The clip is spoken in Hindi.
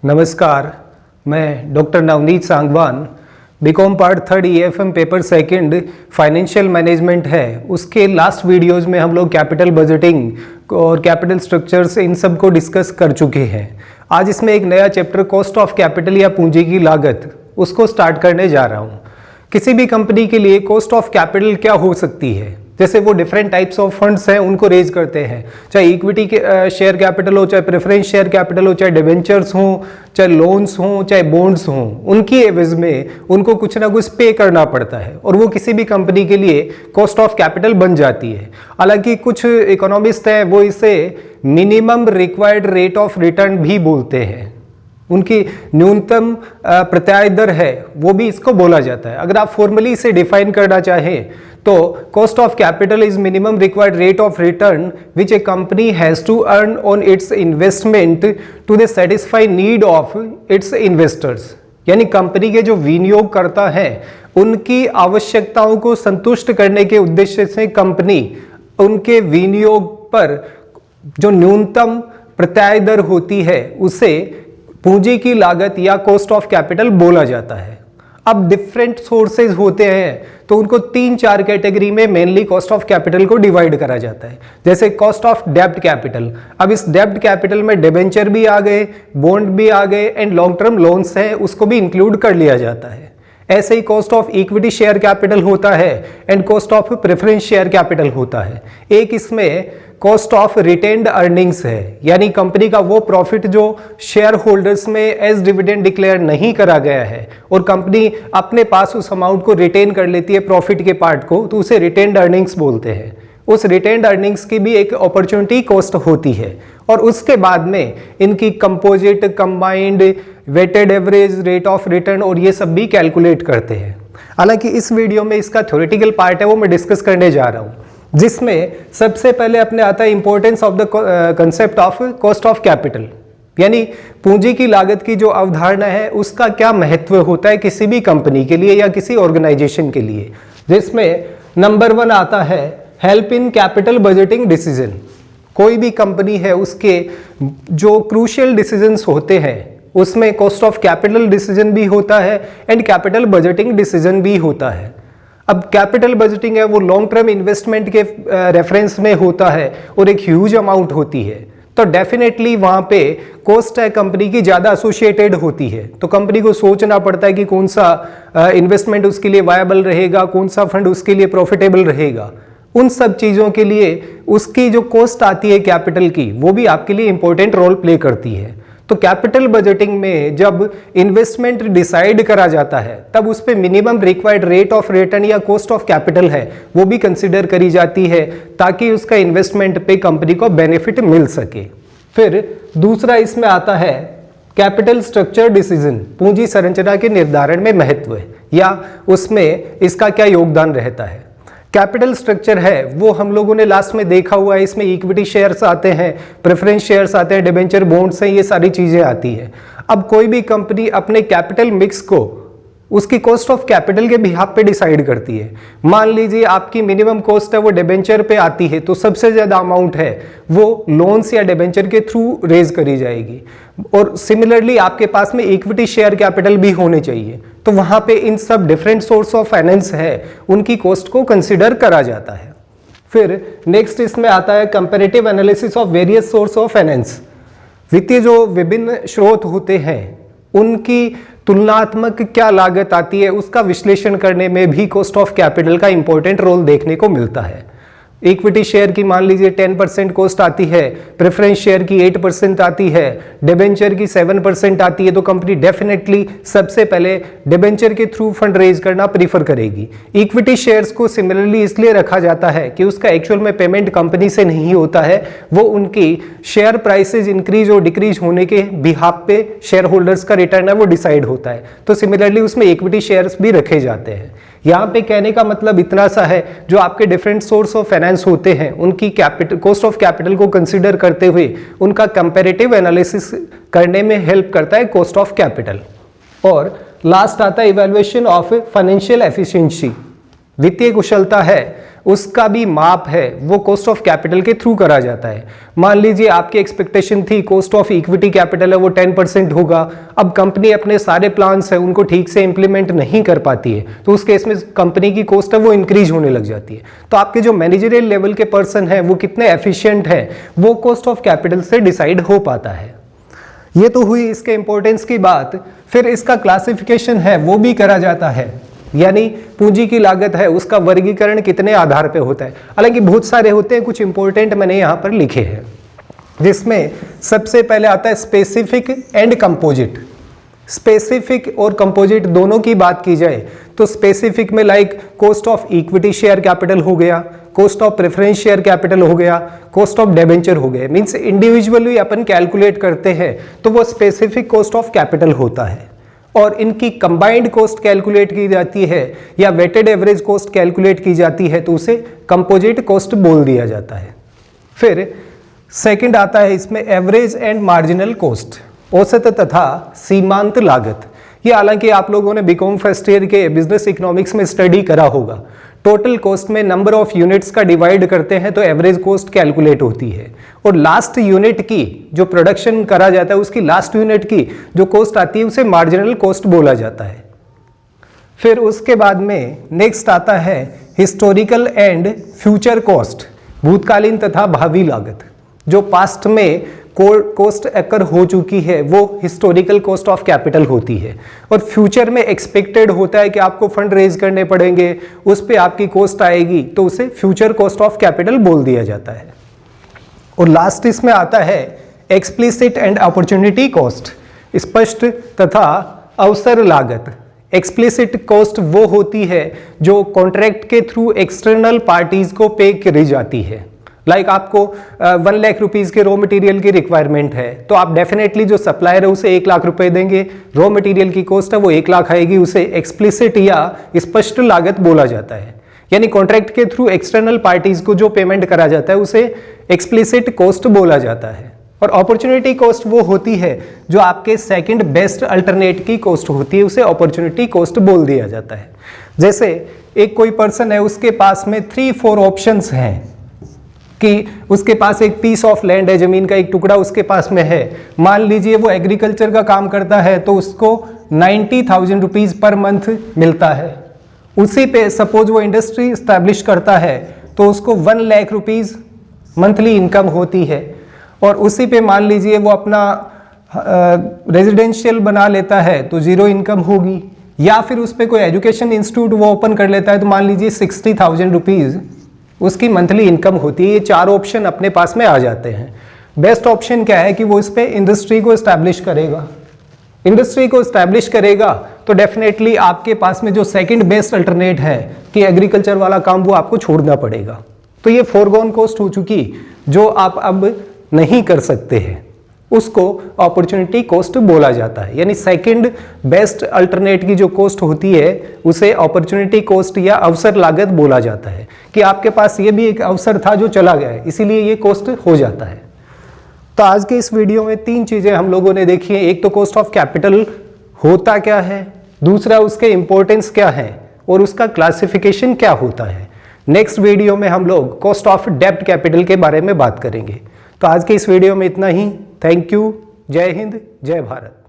नमस्कार, मैं doctor Navneet Sangwan, BCom part 3 EFM paper second financial management है। उसके लास्ट वीडियोस में हम लोग कैपिटल बजटिंग और कैपिटल स्ट्रक्चर्स इन सब को डिस्कस कर चुके हैं। आज इसमें एक नया चैप्टर कॉस्ट ऑफ कैपिटल या पूंजी की लागत, उसको स्टार्ट करने जा रहा हूँ। किसी भी कंपनी के लिए कॉस्ट ऑफ कैपिटल क्या हो सकती है, जैसे वो डिफरेंट टाइप्स ऑफ फंड्स हैं उनको रेज करते हैं, चाहे इक्विटी के शेयर कैपिटल हो, चाहे प्रेफरेंस शेयर कैपिटल हो, चाहे डिबेंचर्स हों, चाहे लोन्स हों, चाहे बॉन्ड्स हों, उनकी एवज में उनको कुछ ना कुछ पे करना पड़ता है और वो किसी भी कंपनी के लिए कॉस्ट ऑफ कैपिटल बन जाती है। हालांकि कुछ इकोनॉमिस्ट हैं वो इसे minimum required rate of return भी बोलते हैं, उनकी न्यूनतम प्रत्याय दर है वो भी इसको बोला जाता है। अगर आप फॉर्मली इसे डिफाइन करना चाहें तो cost of capital is minimum required rate of return which a company has to earn on its investment to the satisfy need of its investors. यानी कंपनी के जो विनियोगकर्ता हैं उनकी आवश्यकताओं को संतुष्ट करने के उद्देश्य से कंपनी उनके विनियोग पर जो न्यूनतम प्रत्याय दर होती है उसे पूंजी की लागत या कॉस्ट ऑफ कैपिटल बोला जाता है। अब डिफरेंट सोर्सेज होते हैं तो उनको 3-4 कैटेगरी में मेनली कॉस्ट ऑफ कैपिटल को डिवाइड करा जाता है। जैसे कॉस्ट ऑफ डेब्ट कैपिटल, अब इस डेब्ट कैपिटल में डिबेंचर भी आ गए, बॉन्ड भी आ गए एंड लॉन्ग टर्म लोन्स हैं उसको भी इंक्लूड कर लिया जाता है। ऐसे ही cost of equity share capital होता है and cost of preference share capital होता है। एक इसमें कॉस्ट ऑफ रिटेन्ड अर्निंग्स है, यानी कंपनी का वो प्रॉफिट जो शेयर होल्डर्स में एज डिविडेंड डिक्लेयर नहीं करा गया है और कंपनी अपने पास उस अमाउंट को रिटेन कर लेती है प्रॉफिट के पार्ट को, तो उसे रिटेन्ड अर्निंग्स बोलते हैं। उस रिटेन्ड अर्निंग्स की भी एक अपॉर्चुनिटी कॉस्ट होती है और उसके बाद में इनकी composite, combined, weighted average rate of return और ये सब भी कैलकुलेट करते हैं। हालांकि इस वीडियो में इसका थ्योरेटिकल पार्ट है वो मैं डिस्कस करने जा रहा हूँ, जिसमें सबसे पहले अपने आता है importance of the concept of cost of capital, यानी पूंजी की लागत की जो अवधारणा है उसका क्या महत्व होता है किसी भी कंपनी के लिए या किसी ऑर्गेनाइजेशन के लिए। जिसमें नंबर 1 आता है help in capital budgeting decision. कोई भी कंपनी है उसके जो क्रूशियल डिसीजंस होते हैं उसमें कॉस्ट ऑफ कैपिटल डिसीजन भी होता है एंड कैपिटल बजटिंग डिसीजन भी होता है। अब कैपिटल बजटिंग है वो लॉन्ग टर्म इन्वेस्टमेंट के रेफरेंस में होता है और एक ह्यूज अमाउंट होती है, तो डेफिनेटली वहाँ पे कॉस्ट है कंपनी की ज़्यादा एसोसिएटेड होती है। तो कंपनी को सोचना पड़ता है कि कौन सा इन्वेस्टमेंट उसके लिए वायबल रहेगा, कौन सा फंड उसके लिए प्रॉफिटेबल रहेगा। उन सब चीज़ों के लिए उसकी जो कॉस्ट आती है कैपिटल की वो भी आपके लिए इंपॉर्टेंट रोल प्ले करती है। तो कैपिटल बजटिंग में जब इन्वेस्टमेंट डिसाइड करा जाता है तब उस पर minimum required rate of return या कॉस्ट ऑफ कैपिटल है वो भी कंसिडर करी जाती है ताकि उसका इन्वेस्टमेंट पे कंपनी को बेनिफिट मिल सके। फिर दूसरा इसमें आता है कैपिटल स्ट्रक्चर डिसीजन, पूंजी संरचना के निर्धारण में महत्व या उसमें इसका क्या योगदान रहता है। कैपिटल स्ट्रक्चर है वो हम लोगों ने लास्ट में देखा हुआ है, इसमें इक्विटी शेयर्स आते हैं, प्रेफरेंस शेयर्स आते हैं, डिबेंचर बॉन्ड्स हैं, ये सारी चीज़ें आती हैं। अब कोई भी कंपनी अपने कैपिटल मिक्स को उसकी कॉस्ट ऑफ कैपिटल के बिहाफ पे डिसाइड करती है। मान लीजिए आपकी मिनिमम कॉस्ट है वो डिबेंचर पे आती है तो सबसे ज़्यादा अमाउंट है वो लोन्स या डिबेंचर के थ्रू रेज करी जाएगी और सिमिलरली आपके पास में इक्विटी शेयर कैपिटल भी होने चाहिए, तो वहाँ पे इन सब डिफरेंट सोर्स ऑफ फाइनेंस है उनकी कॉस्ट को कंसिडर करा जाता है। फिर नेक्स्ट इसमें आता है comparative analysis of various source of finance. वित्तीय जो विभिन्न स्रोत होते हैं उनकी तुलनात्मक क्या लागत आती है उसका विश्लेषण करने में भी कॉस्ट ऑफ कैपिटल का इंपॉर्टेंट रोल देखने को मिलता है। इक्विटी शेयर की मान लीजिए 10% कॉस्ट आती है, प्रेफरेंस शेयर की 8% आती है, डिबेंचर की 7% आती है, तो कंपनी डेफिनेटली सबसे पहले डिबेंचर के थ्रू फंड रेज करना प्रीफर करेगी। इक्विटी शेयर्स को सिमिलरली इसलिए रखा जाता है कि उसका एक्चुअल में पेमेंट कंपनी से नहीं होता है, वो उनकी शेयर प्राइसेज इंक्रीज और डिक्रीज होने के बिहाफ पे शेयर होल्डर्स का रिटर्न है वो डिसाइड होता है, तो सिमिलरली उसमें इक्विटी शेयर्स भी रखे जाते हैं। यहाँ पे कहने का मतलब इतना सा है जो आपके डिफरेंट सोर्स ऑफ फाइनेंस होते हैं उनकी कैपिटल कॉस्ट ऑफ कैपिटल को कंसीडर करते हुए उनका कंपैरेटिव एनालिसिस करने में हेल्प करता है कॉस्ट ऑफ कैपिटल। और लास्ट आता है इवैल्यूएशन ऑफ फाइनेंशियल एफिशिएंसी। वित्तीय कुशलता है उसका भी माप है वो कॉस्ट ऑफ कैपिटल के थ्रू करा जाता है। मान लीजिए आपकी एक्सपेक्टेशन थी कॉस्ट ऑफ इक्विटी कैपिटल है वो 10% होगा, अब कंपनी अपने सारे प्लान्स है उनको ठीक से इंप्लीमेंट नहीं कर पाती है, तो उस केस में कंपनी की कॉस्ट है वो इंक्रीज होने लग जाती है। तो आपके जो मैनेजरियल लेवल के पर्सन है वो कितने एफिशिएंट है वो कॉस्ट ऑफ कैपिटल से डिसाइड हो पाता है। ये तो हुई इसके इंपॉर्टेंस की बात। फिर इसका क्लासिफिकेशन है वो भी करा जाता है, यानी पूंजी की लागत है उसका वर्गीकरण कितने आधार पे होता है। हालांकि बहुत सारे होते हैं, कुछ इंपॉर्टेंट मैंने यहाँ पर लिखे हैं, जिसमें सबसे पहले आता है स्पेसिफिक एंड कंपोजिट। स्पेसिफिक और कंपोजिट दोनों की बात की जाए तो स्पेसिफिक में like cost of equity share capital हो गया, cost of preference share capital हो गया, कॉस्ट ऑफ डिबेंचर हो गया, मींस इंडिविजुअली अपन कैलकुलेट करते हैं तो वो स्पेसिफिक कॉस्ट ऑफ कैपिटल होता है। और इनकी कंबाइंड कॉस्ट कैलकुलेट की जाती है या वेटेड एवरेज कॉस्ट कैलकुलेट की जाती है तो उसे कंपोजिट कॉस्ट बोल दिया जाता है। फिर सेकंड आता है इसमें एवरेज एंड मार्जिनल कॉस्ट, औसत तथा सीमांत लागत। ये हालांकि आप लोगों ने बीकॉम फर्स्ट ईयर के बिजनेस इकोनॉमिक्स में स्टडी करा होगा। टोटल कॉस्ट में नंबर ऑफ यूनिट्स का डिवाइड करते हैं तो एवरेज कॉस्ट कैलकुलेट होती है, और लास्ट यूनिट की जो प्रोडक्शन करा जाता है उसकी लास्ट यूनिट की जो कॉस्ट आती है उसे मार्जिनल कॉस्ट बोला जाता है। फिर उसके बाद में नेक्स्ट आता है हिस्टोरिकल एंड फ्यूचर कॉस्ट, भूतकालीन तथा भावी लागत। जो पास्ट में कॉस्ट अकर हो चुकी है वो हिस्टोरिकल कॉस्ट ऑफ कैपिटल होती है, और फ्यूचर में एक्सपेक्टेड होता है कि आपको फंड रेज करने पड़ेंगे, उस पे आपकी कॉस्ट आएगी तो उसे फ्यूचर कॉस्ट ऑफ कैपिटल बोल दिया जाता है। और लास्ट इसमें आता है एक्सप्लिसिट एंड अपॉर्चुनिटी कॉस्ट, स्पष्ट तथा अवसर लागत। एक्सप्लिसिट कॉस्ट वो होती है जो कॉन्ट्रैक्ट के थ्रू एक्सटर्नल पार्टीज को पे करी जाती है। लाइक आपको 1 लाख रुपीज के रॉ मटेरियल की रिक्वायरमेंट है तो आप डेफिनेटली जो सप्लायर है उसे 1 लाख रुपए देंगे, रॉ मटेरियल की कॉस्ट है वो 1 लाख आएगी, उसे एक्सप्लिसिट या स्पष्ट लागत बोला जाता है। यानी कॉन्ट्रैक्ट के थ्रू एक्सटर्नल पार्टीज को जो पेमेंट करा जाता है उसे एक्सप्लिसिट कॉस्ट बोला जाता है। और अपॉर्चुनिटी कॉस्ट वो होती है जो आपके सेकंड बेस्ट अल्टरनेट की कॉस्ट होती है, उसे अपॉर्चुनिटी कॉस्ट बोल दिया जाता है। जैसे एक कोई पर्सन है उसके पास में 3-4 ऑप्शंस हैं कि उसके पास एक पीस ऑफ लैंड है, जमीन का एक टुकड़ा उसके पास में है। मान लीजिए वो एग्रीकल्चर का काम करता है तो उसको 90,000 रुपीज पर मंथ मिलता है। उसी पे सपोज वो इंडस्ट्री इस्टेब्लिश करता है तो उसको 1 लाख रुपीज मंथली इनकम होती है, और उसी पे मान लीजिए वो अपना रेजिडेंशियल बना लेता है तो 0 इनकम होगी, या फिर उस पर कोई एजुकेशन इंस्टीट्यूट वो ओपन कर लेता है तो मान लीजिए 60,000 रुपीज उसकी मंथली इनकम होती है। ये 4 ऑप्शन अपने पास में आ जाते हैं। बेस्ट ऑप्शन क्या है कि वो इस पे इंडस्ट्री को एस्टैब्लिश करेगा। इंडस्ट्री को एस्टैब्लिश करेगा तो डेफिनेटली आपके पास में जो सेकंड बेस्ट अल्टरनेट है कि एग्रीकल्चर वाला काम वो आपको छोड़ना पड़ेगा। तो ये फोरगॉन कॉस्ट हो चुकी जो आप अब नहीं कर सकते हैं, उसको अपॉर्चुनिटी कॉस्ट बोला जाता है। यानी सेकंड बेस्ट अल्टरनेट की जो कॉस्ट होती है उसे अपॉर्चुनिटी कॉस्ट या अवसर लागत बोला जाता है, कि आपके पास ये भी एक अवसर था जो चला गया है, इसीलिए ये कॉस्ट हो जाता है। तो आज के इस वीडियो में 3 चीजें हम लोगों ने देखी हैं। एक तो कॉस्ट ऑफ कैपिटल होता क्या है, दूसरा उसके इंपॉर्टेंस क्या है, और उसका क्लासिफिकेशन क्या होता है। नेक्स्ट वीडियो में हम लोग कॉस्ट ऑफ डेब्ट कैपिटल के बारे में बात करेंगे। तो आज के इस वीडियो में इतना ही। Thank you. जय हिंद, जय भारत।